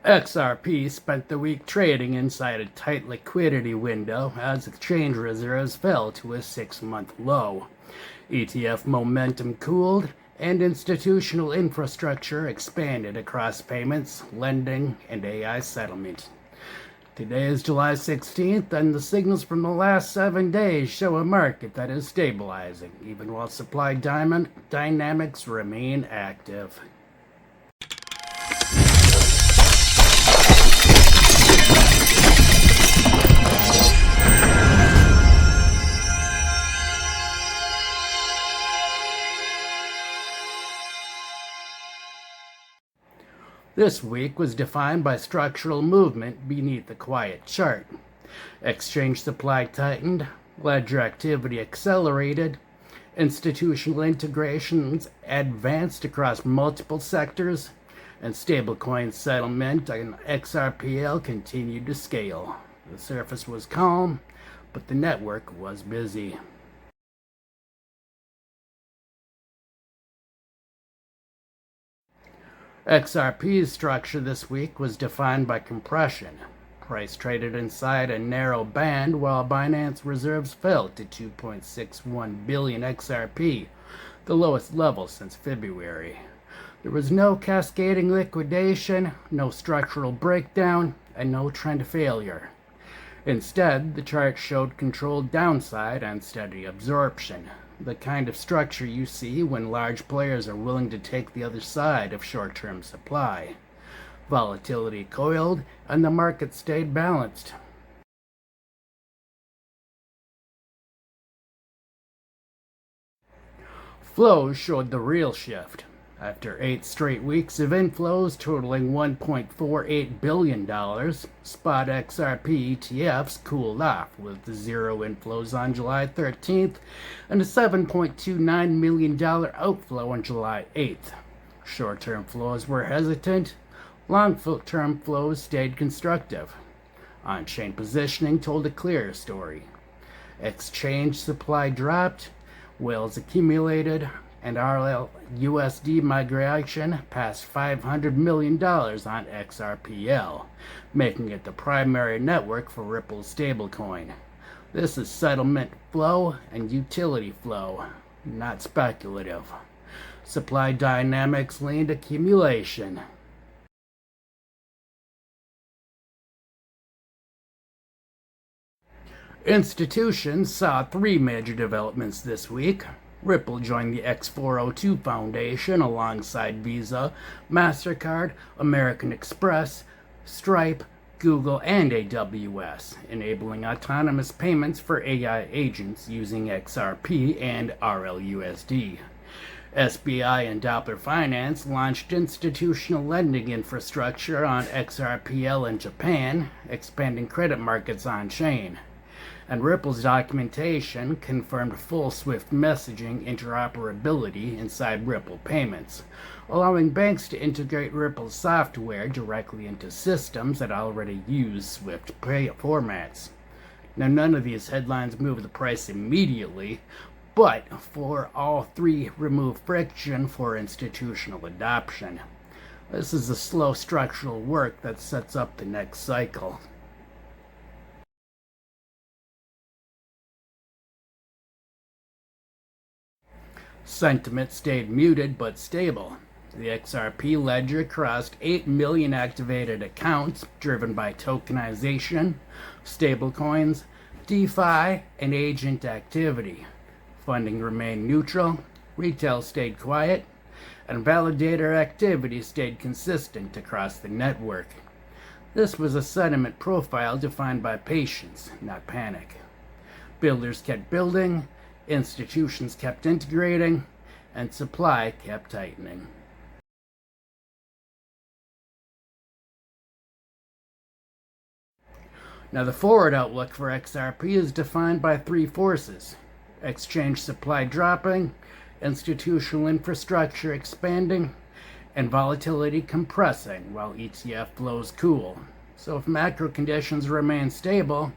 XRP spent the week trading inside a tight liquidity window as exchange reserves fell to a 6-month low. ETF momentum cooled, and institutional infrastructure expanded across payments, lending, and AI settlement. Today is July 16th, and the signals from the last 7 days show a market that is stabilizing, even while supply dynamics remain active. This week was defined by structural movement beneath the quiet chart. Exchange supply tightened, ledger activity accelerated, institutional integrations advanced across multiple sectors, and stablecoin settlement on XRPL continued to scale. The surface was calm, but the network was busy. XRP's structure this week was defined by compression. Price traded inside a narrow band while Binance reserves fell to 2.61 billion XRP, the lowest level since February. There was no cascading liquidation, no structural breakdown, and no trend failure. Instead, the chart showed controlled downside and steady absorption, the kind of structure you see when large players are willing to take the other side of short-term supply. Volatility coiled, and the market stayed balanced. Flows showed the real shift. After 8 straight weeks of inflows totaling $1.48 billion, spot XRP ETFs cooled off with 0 inflows on July 13th and a $7.29 million outflow on July 8th. Short-term flows were hesitant. Long-term flows stayed constructive. On-chain positioning told a clearer story. Exchange supply dropped, whales accumulated, and RLUSD migration passed $500 million on XRPL, making it the primary network for Ripple's stablecoin. This is settlement flow and utility flow, not speculative. Supply dynamics leaned accumulation. Institutions saw 3 major developments this week. Ripple joined the X402 Foundation alongside Visa, MasterCard, American Express, Stripe, Google, and AWS, enabling autonomous payments for AI agents using XRP and RLUSD. SBI and Doppler Finance launched institutional lending infrastructure on XRPL in Japan, expanding credit markets on-chain. And Ripple's documentation confirmed full SWIFT messaging interoperability inside Ripple payments, allowing banks to integrate Ripple's software directly into systems that already use SWIFT formats. Now, none of these headlines move the price immediately, but for all 3 remove friction for institutional adoption. This is the slow structural work that sets up the next cycle. Sentiment stayed muted but stable. The XRP ledger crossed 8 million activated accounts, driven by tokenization, stablecoins, DeFi, and agent activity. Funding remained neutral, retail stayed quiet, and validator activity stayed consistent across the network. This was a sentiment profile defined by patience, not panic. Builders kept building, institutions kept integrating, and supply kept tightening. Now, the forward outlook for XRP is defined by 3 forces: exchange supply dropping, institutional infrastructure expanding, and volatility compressing while ETF flows cool. So if macro conditions remain stable,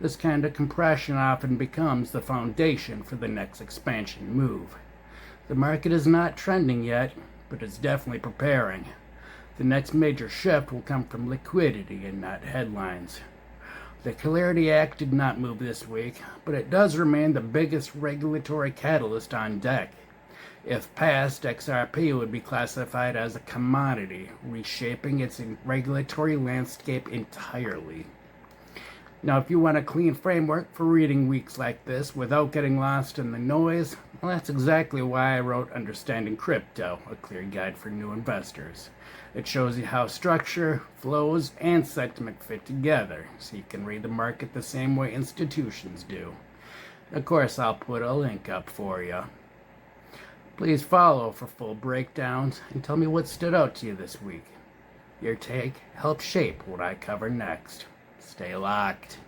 this kind of compression often becomes the foundation for the next expansion move. The market is not trending yet, but it's definitely preparing. The next major shift will come from liquidity and not headlines. The Clarity Act did not move this week, but it does remain the biggest regulatory catalyst on deck. If passed, XRP would be classified as a commodity, reshaping its regulatory landscape entirely. Now, if you want a clean framework for reading weeks like this without getting lost in the noise, well, that's exactly why I wrote Understanding Crypto, a clear guide for new investors. It shows you how structure, flows, and sentiment fit together, so you can read the market the same way institutions do. Of course, I'll put a link up for you. Please follow for full breakdowns and tell me what stood out to you this week. Your take helps shape what I cover next. Stay locked.